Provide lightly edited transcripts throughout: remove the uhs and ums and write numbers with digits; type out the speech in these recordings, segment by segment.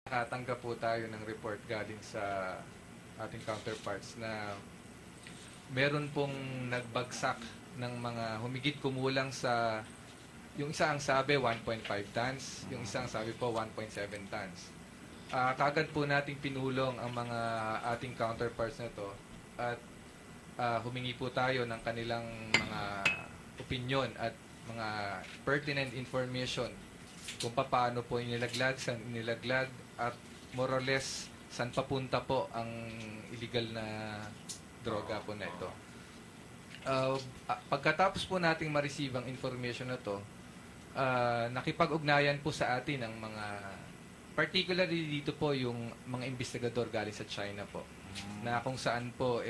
Nakatanggap po tayo ng report galing sa ating counterparts na meron pong nagbagsak ng mga humigit kumulang sa yung isa ang sabi 1.5 tons, yung isang sabi po 1.7 tons. Kagad po nating pinulong ang mga ating counterparts na to at humingi po tayo ng kanilang mga opinion at mga pertinent information kung paano po inilaglag, saan inilaglag at more or less saan papunta po ang illegal na droga po na ito. Pagkatapos po nating ma-receive ang information na to, nakipag-ugnayan po sa atin ang mga particularly dito po yung mga investigador galing sa China po na kung saan po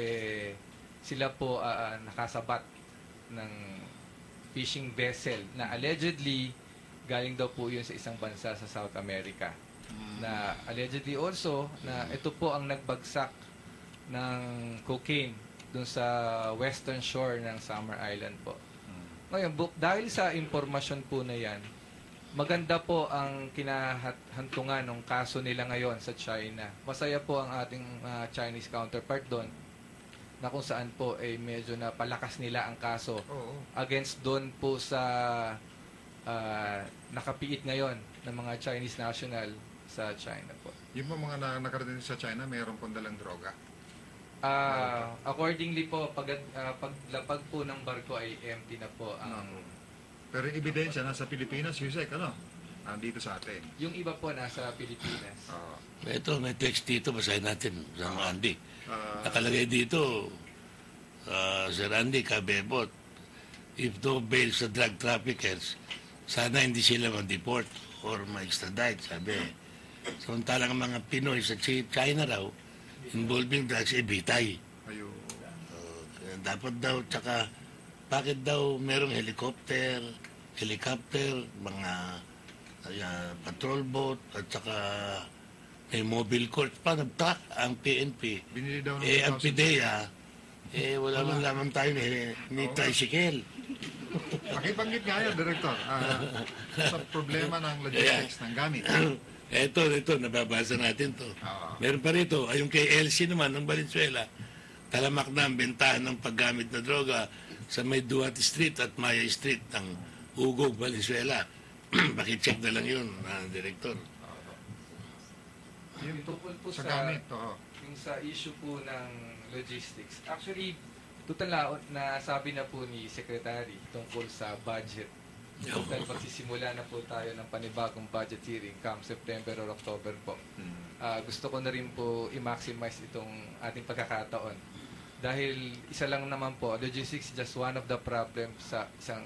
sila po nakasabat ng fishing vessel na allegedly galing daw po yun sa isang bansa sa South America. Na allegedly also na ito po ang nagbagsak ng cocaine dun sa western shore ng Summer Island po. Ngayon, dahil sa impormasyon po na yan, maganda po ang kinahantungan ng kaso nila ngayon sa China. Masaya po ang ating Chinese counterpart doon na kung saan po medyo na palakas nila ang kaso against doon po sa nakapiit ngayon ng mga Chinese national sa China po. Yung mga nakarating sa China, mayroon pong dalang droga? Accordingly po, paglapag po ng barko ay empty na po ang... Pero yung ebidensya nasa Pilipinas, Yusek, dito sa atin. Yung iba po nasa Pilipinas. Ito, may text dito, basahin natin sa Andy. Nakalagay dito, Sir Andy Cabebot, if no bail sa drug traffickers, sana hindi sila ma-deport or ma-extradite, sabi. Samantalang ang mga Pinoy sa China raw, involving drugs, bitay. Dapat daw, tsaka, bakit daw merong helicopter, mga patrol boat, at tsaka may mobile court pa, nag-truck ang PNP. Binili daw ng ang PIDEA, wala man lamang tayo ni tricycle. Pakibanggit nga yan, Director, sa problema ng logistics ng gamit. Ito, nababasa natin to. Meron pa rito, ayun kay Elsie naman ng Valenzuela, talamak na ang bentahan ng paggamit na droga sa may Duarte Street at Maya Street ng Ugog, Valenzuela. Pakicheck na lang yun, Director. Yung tungkol po sa gamit, yung sa issue po ng logistics. Actually, tutalaon na sabi na po ni Secretary tungkol sa budget. Dahil magsisimula na po tayo ng panibagong budget hearing come September or October po. Gusto ko na rin po i-maximize itong ating pagkakataon. Dahil isa lang naman po, logistics is just one of the problems sa isang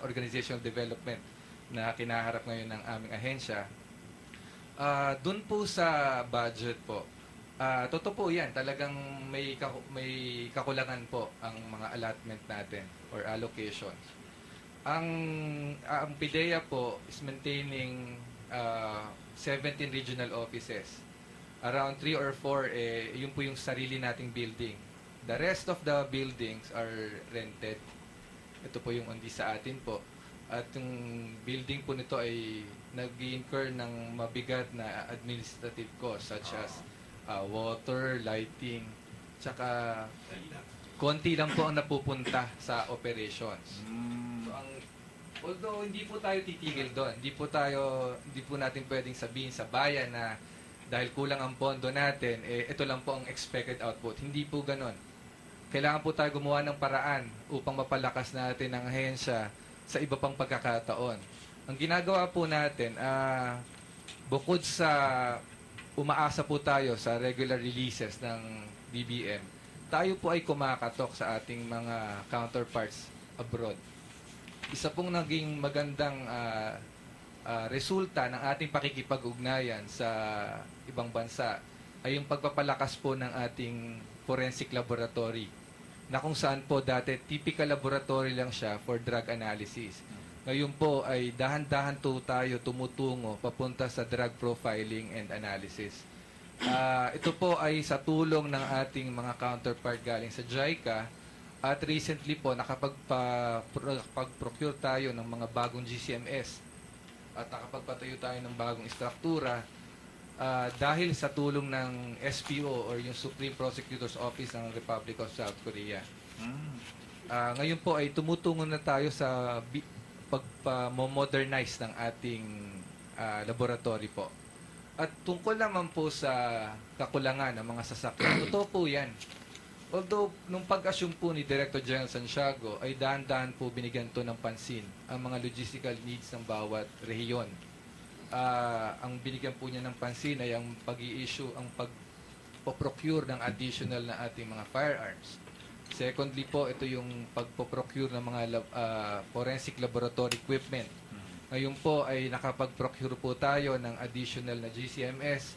organizational development na kinaharap ngayon ng aming ahensya. Doon po sa budget po, totoo po yan, talagang may kakulangan po ang mga allotment natin or allocations. Ang PIDEA po is maintaining 17 regional offices. Around 3 or 4, yun po yung sarili nating building. The rest of the buildings are rented. Ito po yung undi sa atin po. At yung building po nito ay nag-incur ng mabigat na administrative costs such as water, lighting, tsaka konti lang po ang napupunta sa operations. Although hindi po tayo titigil doon, hindi po natin pwedeng sabihin sa bayan na dahil kulang ang pondo natin, ito lang po ang expected output. Hindi po ganon. Kailangan po tayo gumawa ng paraan upang mapalakas natin ang ahensya sa iba pang pagkakataon. Ang ginagawa po natin, bukod sa umaasa po tayo sa regular releases ng BBM, tayo po ay kumakatok sa ating mga counterparts abroad. Isa pong naging magandang resulta ng ating pakikipag-ugnayan sa ibang bansa ay yung pagpapalakas po ng ating forensic laboratory na kung saan po dati typical laboratory lang siya for drug analysis. Ngayon po ay dahan-dahan tayo tumutungo papunta sa drug profiling and analysis. Ito po ay sa tulong ng ating mga counterpart galing sa JICA at recently po nakapag-procure tayo ng mga bagong GCMS at nakapagpatayo tayo ng bagong struktura dahil sa tulong ng SPO or yung Supreme Prosecutor's Office ng Republic of South Korea. Ngayon po ay tumutungo na tayo sa pagpa-modernize ng ating laboratory po. At tungkol naman po sa kakulangan ng mga sasakyan, totoo po yan. Although, nung pag-assume po ni Director General Santiago, ay dahan-dahan po binigyan to ng pansin ang mga logistical needs ng bawat rehiyon. Ang binigyan po niya ng pansin ay ang pag-i-issue, ang pag-procure ng additional na ating mga firearms. Secondly po, ito yung pag-procure ng mga forensic laboratory equipment. Ngayon po ay nakapag-procure po tayo ng additional na GCMS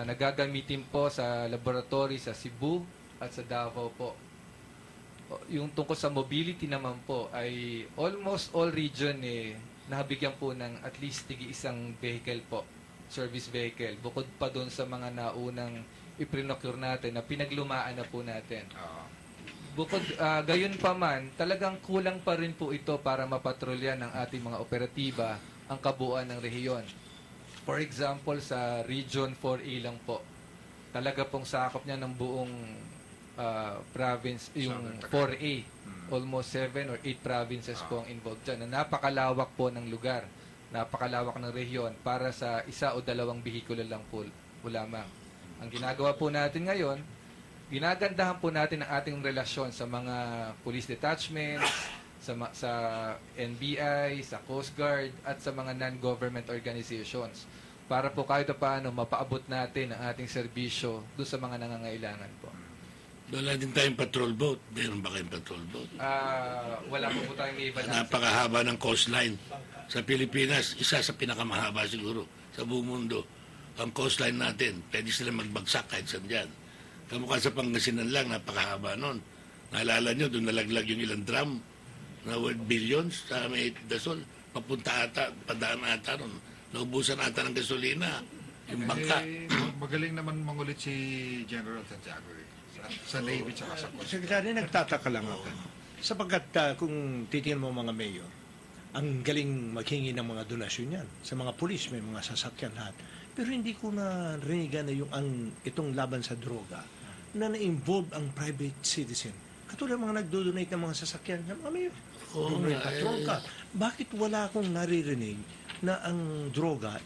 na gagamitin po sa laboratory sa Cebu at sa Davao po. Yung tungkol sa mobility naman po ay almost all region nabigyan po ng at least isang vehicle po, service vehicle. Bukod pa doon sa mga naunang iprinocure natin na pinaglumaan na po natin. Bukod, gayon pa man, talagang kulang pa rin po ito para mapatrolya ng ating mga operatiba ang kabuuan ng rehiyon. For example, sa Region 4A lang po, talaga pong sakop niya ng buong province, yung 4A. Almost 7 or 8 provinces po ang involved dyan. Na napakalawak po ng lugar, napakalawak ng rehiyon para sa isa o dalawang behikulo lang po lamang. Ang ginagawa po natin ngayon, ginagandahan po natin ang ating relasyon sa mga police detachments, sa NBI, sa Coast Guard, at sa mga non-government organizations para po kahit paano mapaabot natin ang ating serbisyo doon sa mga nangangailangan po. Wala din tayong patrol boat. Meron ba kayong patrol boat? Wala po tayong iba na. Napakahaba ng coastline. Sa Pilipinas, isa sa pinakamahaba siguro sa buong mundo. Ang coastline natin, pwede sila magbagsak kahit saan dyan. Kamukha sa Pangasinan lang, napakahaba nun. Naalala nyo, doon nalaglag yung ilang drum na worth billions sa may Dasol. Papunta ata, padaan ata nun. Naubusan ata ng gasolina. Yung bangka. Magaling naman mangulit si General Santiago sa Navy at sa Coast. Sekretary, nagtataka lang ako. Sapagkat kung titingnan mo mga mayor, ang galing maghingi ng mga donasyon yan. Sa mga pulis, may mga sasakyan lahat. Pero hindi ko na rinigan na itong laban sa droga na na-involve ang private citizen. Katulad mga nagdo-donate ng mga sasakyan ng mga mayor. Patrol ka. Bakit wala akong naririnig na ang droga,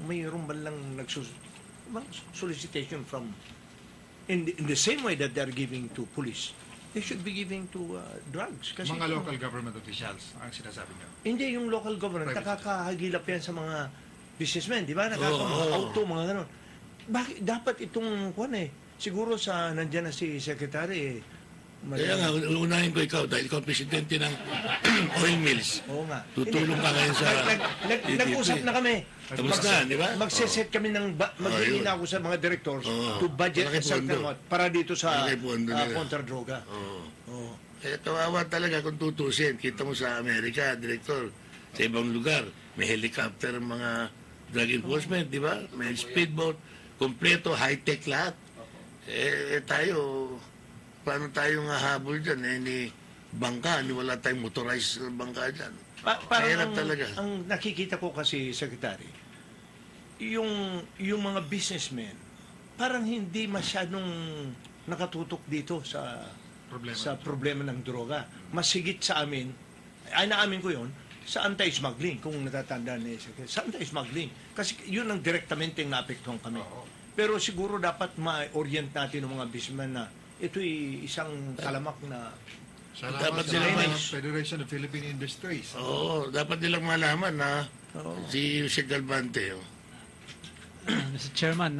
mayroon ba lang solicitation from in the same way that they're giving to police, they should be giving to drugs. Kasi Mga local government officials ang sinasabi niyo. hindi yung local government, Private nakakahagilap yan sa mga businessmen, di ba? Auto, mga ganon. Bakit dapat itong siguro nandiyan na si Secretary Kaya nga, unahin ko ikaw dahil ikaw ang presidente ng oil mills. Oo nga. Tutulong ka ngayon sa Nag-usap na kami. Tapos na, di ba? Magsiset kami ng magiging ako sa mga directors to budget Malaki a certain pondo. amount para dito sa Malaki pondo nila. kontra-droga. Oo. Eh, kawawa talaga kung tutusin. Kita mo sa Amerika, director, sa ibang lugar, may helicopter ang mga drug enforcement, di ba? May speedboat, kompleto, high-tech lahat. Tayo, paano tayo nga habol dyan? Ni bangka, wala tayong motorized bangka dyan. Mahirap talaga. Ang nakikita ko kasi, Secretary, yung mga businessmen, parang hindi masyadong nakatutok dito sa problema ng droga. Mas higit sa amin, ay naamin ko yon sa anti-smuggling, kung natatandaan ni Secretary. Sa anti-smuggling. Kasi yun ang direktamente naapektuhan kami. Pero siguro dapat ma-orient natin ng mga businessmen na ito'y isang talamak na Salamat sa Federation of Philippine Industries. Oo, dapat nilang malaman na si Jose Galvante. Mr. Chairman,